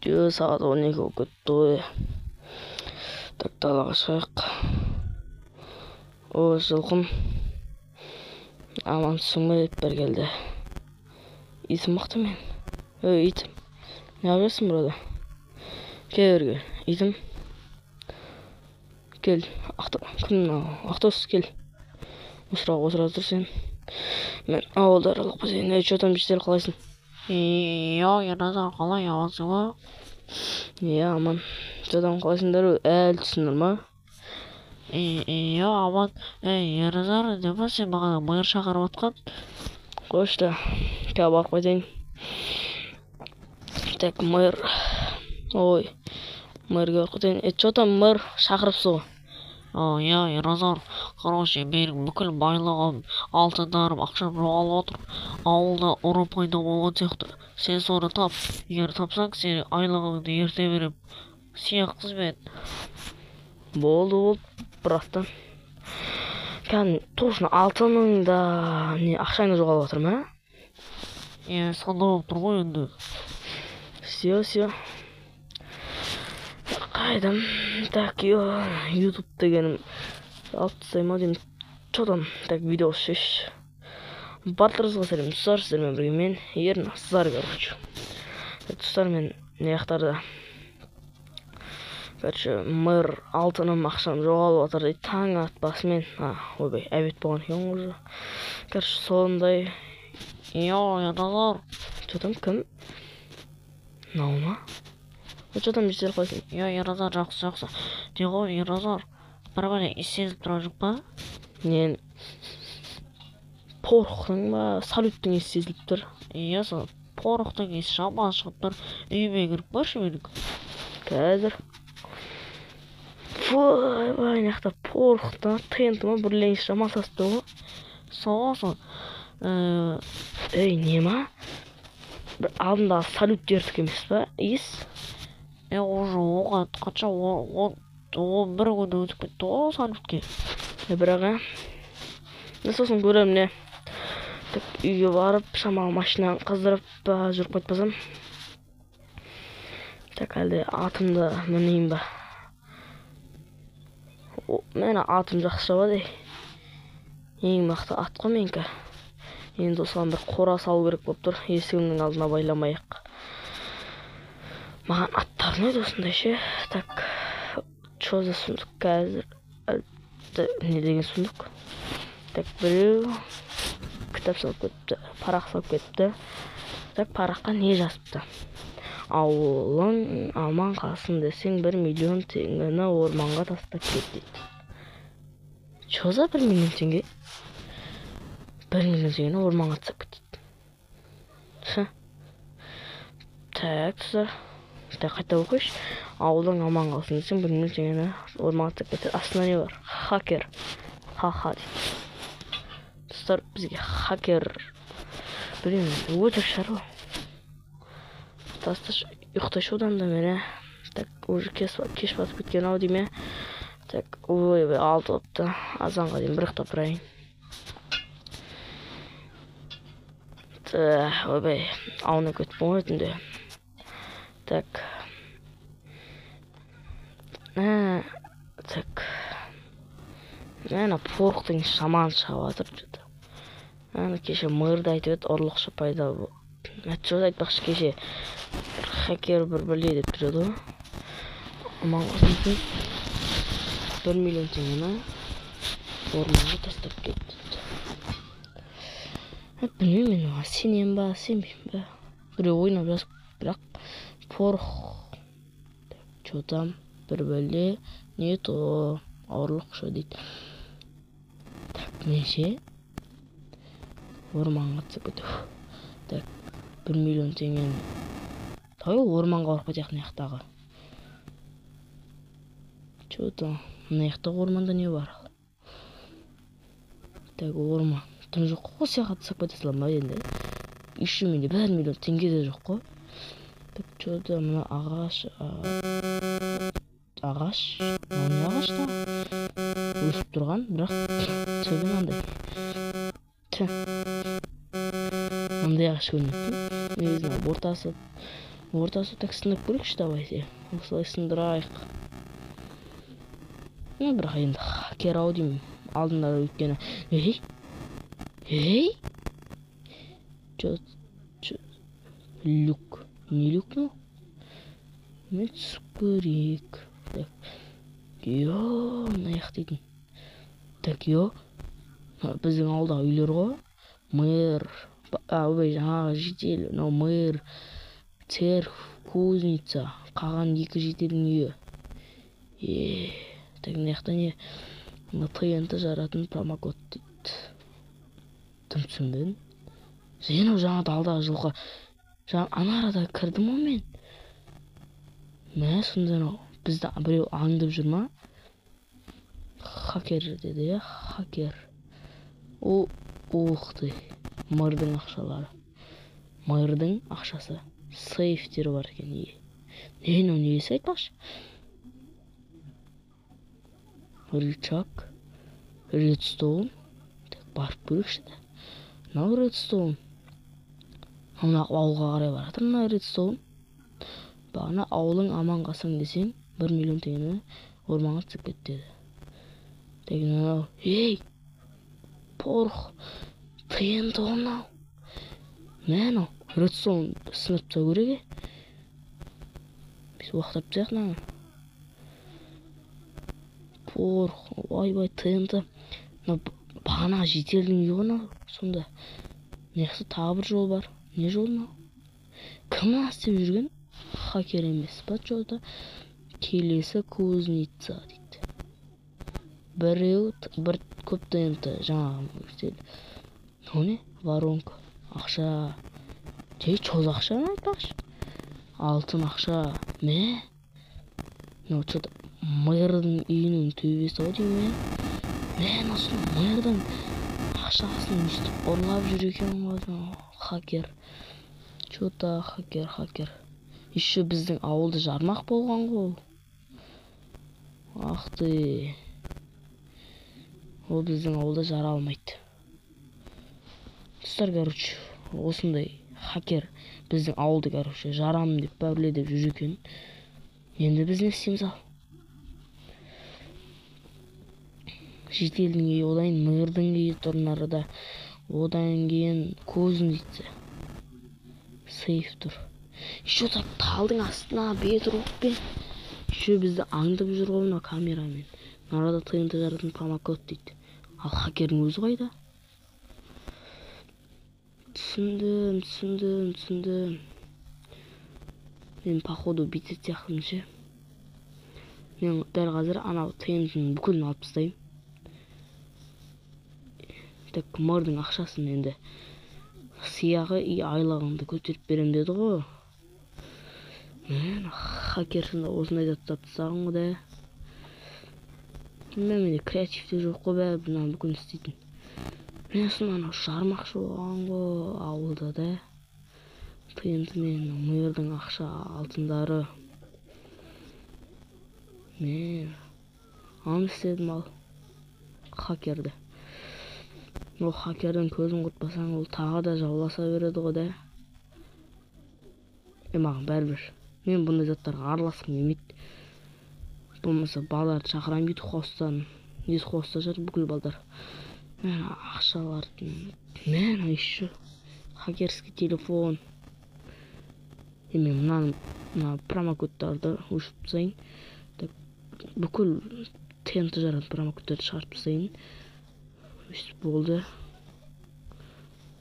Жөө сағат 12 болып кетті. Так, далаға шығайық. О, жылқым. Амансың ба деп бер келді. Итім мықты мен. Итім. Не yapıyorsun burada? Gel örgü. İtim. Gel. Ақтос кел. Осыраға отыра тұр сен. Мен ауылда аралықпа сен. Что там жестер қалайсың? Яназар қалай амансың ба? Аман. Что там қалайсыңдар? Әлі түсіңдер ма? Аман. Яназар деп сен маған майыр шақырып отқан? Қойшы, кәу барып қайтайын. Так, мэр. Ой, мэрге барып қайтайын. Что там мэр шақырыпсыз ғой? Яназар, короче, менің бүкіл байлығым, алтындарым, ақшам жоғалып отыр. Ауылда ұры пайда болған сияқты. Сен соны тап. Егер тапсаң, сен айлығыңды ерте берем. Сияқ қызмет. Болды, братан. Кән, точно алтының да ақшаңды жоғалып отыр ма? Сонда болып тұр ғой енді. Все. Қайдам. Так, YouTube дегенім алып тастайым ау деймін. Что там? Так, видео шеш. Барлықтарыңызға сәлем достар, сіздермен бірге мен Ерназар короче. Достар, мен не жақтарда. Короче, мэр алтыным ақшам жоғалып отыр дейді. Таң атпасымен. Ойбай, әбет болған екен уже. Короче, сондай. Яназар. Что там, кім? Мынау ма? Что там жестер қалайсың? Яназар, жақсы. Не ғой, Яназар. Бір бәле сезіліп тұрған жоқ па? Нен порықтың ба, салюттың есі сезіліп тұр. Сол порықтың есі жаман шығып тұр. Үйіме кіріп баршы менің. Қазір. Вай, мынаяқта порықтың тиынты ма, бір леніс жаман састы ғой. Сол. Не ма? Бір алдындағы салют дертік емес па? Ес? Уже оған қанша 11 күн өтіп кетті ғой салютке. Бірақ сосын көрем не. Так, үйге барып, шамалы машинаны қыздырып жүріп қайтпасам. Так, әлде атымды мінейін ба. Мен атым жақсы жабады. Ең мықты ат қой менікі. Енді осыған бір қора салу керек болып тұр. Есігімнің алдына байламайық. Маған аттар ұнайды осындай ше. Так, что за сундук қазір? Не деген сундук? Так, біреу кітап салып кетіпті, парақ салып кетіпті. Так, параққа не жазыпты? Ауылың аман қалсын десең 1 миллион теңгені орманға тастап кет дейді. Что за 1 миллион теңге? 1 миллион теңгені орманға тастап кетеді. Так, тұзар. Қайта оқыш. Ауылың аман қалсын десең 1 миллион теңгені орманға тастап кетеді. Астында не бар? Хакер. Ха-ха дейді. Достар, бізге хакер. Білемін, өтірік шаруа. Тасташ, ұйықташы одан да мені. Так, уже кеш батып кеткен ау дейме. Так, ойбай, 6 болыпты. Азанға дейін бір ұйықтап тұрайын. Ойбай, ауына кетіп болған өтінде. Так. Так. Мен порықтың шаман шығып жатыр. Кеше мырды айтып еді, ұрлықшы пайда болды. Что айтпақшы кеше хакер бір біле деп тұрады ғой. Аман қалсын 1 миллион теңгені орманға тастап кетті. Білмеймін мен, сенем ба, сенбеймін ба. Біреу ойнап жазып, бірақ порық. Что там? Бір біле, не то ұрлықшы дейді. Так, неше? Орманға тастап кетті. Так, 1 миллион теңгені. Той орманға барып кетейік мынаяқтағы. Что там? Мынаяқтағы орманда не бар? Так, орман. Тым жоқ қой, сияққа тастап кете салам ба енді. Еще менде 1 миллион теңге де жоқ қой. Так, что там? Мына ағаш. Ағаш? Не ағаш та? Өсіп тұрған, бірақ сөйлем андай. Андай ағаш көрінеді. негізінен ортасы так сындырып көрейікші, давайте. Осылай сындырайық. Бірақ енді хакер ау деймін алдында, өйткені люк. Не люк мынау? Мен түсіп көрейік. Мына яқ дейтін. Біздің ауылдағы үйлер ғой. Мэр, жаңағы жедел, мэр, церковь, кузница, қалған 2 жеделдің үйі. Мына яқта не? ТНТ жаратын промокод дейді. Тым түсінбедім. Жаңа алдағы жылға ана арада кірдім ғой мен. Сонда бізді біреу аңдып жүр ма? Хакер деді, хакер. Уқты. Мэрдің ақшалары. Мэрдің ақшасы. Сейфтері бар екен. Несі айтпақшы? Рычаг. Редстоун. Барып көрікші де. Мынау редстоун. Мына ауылға қарай баратыр мына редстоун. Бағана ауылың аман қалсаң десең 1 миллион теңгені орманға түсіп кетті деді. Порх. ТНТ мынау. Мынау редстоун сынып тастау керек. Біз уақыт тапсақ мынаны. Порх. Ойбай, ТНТ. Бағана жетелдің үйі ғой. Сонда неқсы тағы бір жол бар. Не жол мынау? Кім істеп жүрген? Хакер емес па жода? Келесі кузница дейді. Бір көп ТНТ жаңағы. Не? Воронка. Ақша. Чоз ақша ма айтпақшы? Алтын ақша. Что-то мэрдің үйінің төбесі ау деймін. Осы мэрдің ақшасын үстіп ұрлап жүр екен ғой. Хакер. Что-то хакер. Еще біздің ауылды жармақ болған ғой. Ақты. Ол біздің ауылды жара алмайды. Достар, осындай хакер біздің ауылды, жарам деп бәрледіп жүр екен. Енді біз не істейміз ал? Жетелдің үйі, одан мэрдің үйі тұрнарыда. Одан кейін кузница. Сейф тұр. Еще так талдың астына бедрук пен. Еще бізді аңдып жүр ғой мына камерамен. Нарада ТНТ жаратын промокод дейді. Ал хакердің өзі қайда? Түсіндім. Мен походу бүйтет сияқтымын ше. Мен дәл қазір анау ТНТ-ның бүкілін алып тастаймын. Мэрдің ақшасын енді сияғы айлығыңды көтеріп берем деді ғой. Хакерсында осындай заттарды тастаған ғой да. Менде креативте жоқ қой бәрі бұнан бүкіл істейтін. Мен анау жармақшы болған ғой ауылда да. ТНТ мен мэрдің ақша алтындары. Мен істедім ал хакерді. Ол хакердің көзін құртпасаң, ол тағы да жауласа береді ғой да. Маған бәрібір. Мен бұндай заттарға араласқым келмейді. Болмаса балаларды шақырам ютхостан. Ютхоста жар бүкіл балдар. Ақшалардың. Еще хакерский телефон. Мен мына промокодтарды өшіп тастайын. Бүкіл ТНТ жаратын промокодтарды шығарып тастайын. Өстіп болды.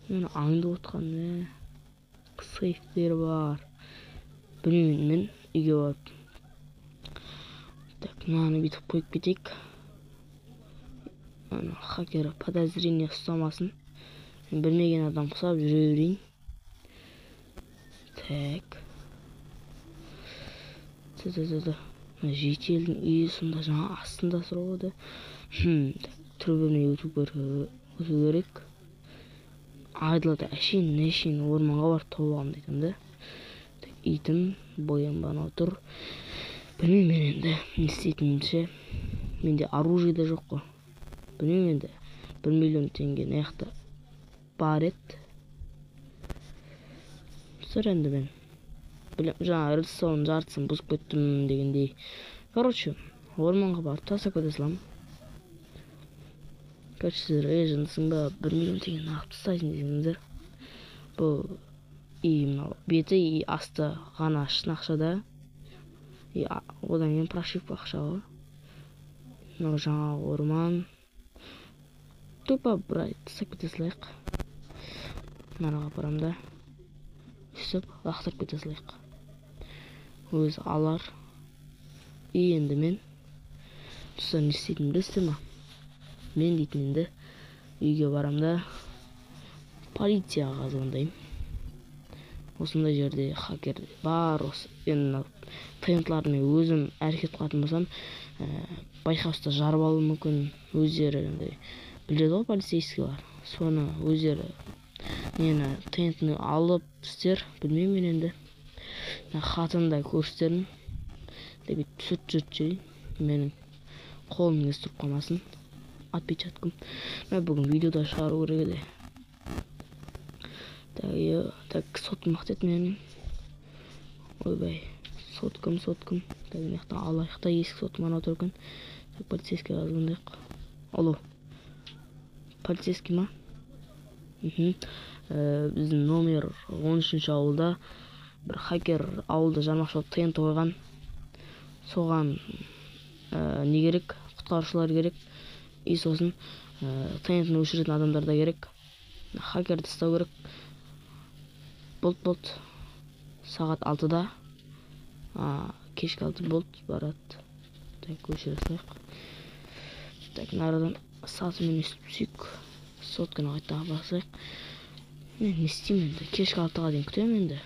Мен аңдып отқан сейфтер бар. Білмеймін, мен үйге барып. Мынаны бүйтіп қойып кетейік. Хакер подозрение ұстамасын. Білмеген адам құсап жүре берейін. Жетелдің үйі сонда жаңа астында сұр ғой да. Түрбіріне өту керек. Айдылада әшейін орманға барып тауып алғым дейтін да. Итім боянбан отыр. Білмеймін мен енді не істейтінімше. Менде оружие да жоқ қой. Білмеймін енді 1 миллион теңге неяқта бар еді. достар, енді мен жаңа редстоун жартысын бұзып кеттім дегендей. Короче, орманға барып тастап кете салам. Короче, сіздер жындысың ба, 1 миллион теңгені алып тастайсың десеңіздер. Бұл мынау беті асты ғана шын ақшада. Одан кейін прошивка ақша ғой. Мынау жаңа орман. Тупа брай тастап кете салайық. Нараға барам да. Үсіп, лақтырып кете салайық. Өзі алар. Енді мен достар, не істейтінімді білесіздер ма? Мен дейтін енді үйге барам да полицияға звондаймын. Осындай жерде хакер бар. Енді тнтлармен өзім әрекет қылатын болсам, байқаусызда жарып алуы мүмкін. Өздері біледі ғой, полицейскийлар. Соны өздері нені тнтны алып істер, білмеймін мен енді. Хатында көрстерін деп түсіп жүрейін. Менің қолым естіріп қалмасын. Отпечаткам. Мен бүгін видеода шығару керек еді. Так, соткам ақтет менің. Ойбай, соткам. Так, мектен алайық та, есік соткам ана отыр екен. Так, полицейский звондайық. Алло. Полицейский ма? Біздің номер 13-ші ауылда бір хакер ауылда жармақшы болып тнт қойған. Соған не керек? Құтқарушылар керек. И сосын тнтны өшіретін адамдар да керек. Хакерді ұстау керек. Болт. Сағат 6-да. Кешкі 6 болт барады. Так, өшіре салайық. Так, нарадан сатымен естіп түсейік. Сотканы қайттаға басайық. Мен не істеймін енді? Кешкі 6-ға дейін күтемін енді.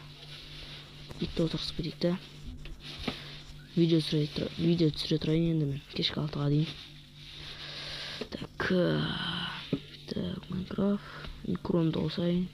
Итті отырғызып кетейік та. Видео түсіре тұрайын енді мен. Кешкі 6-ға дейін. Так, Майнкрафт. Микроны да қосайын.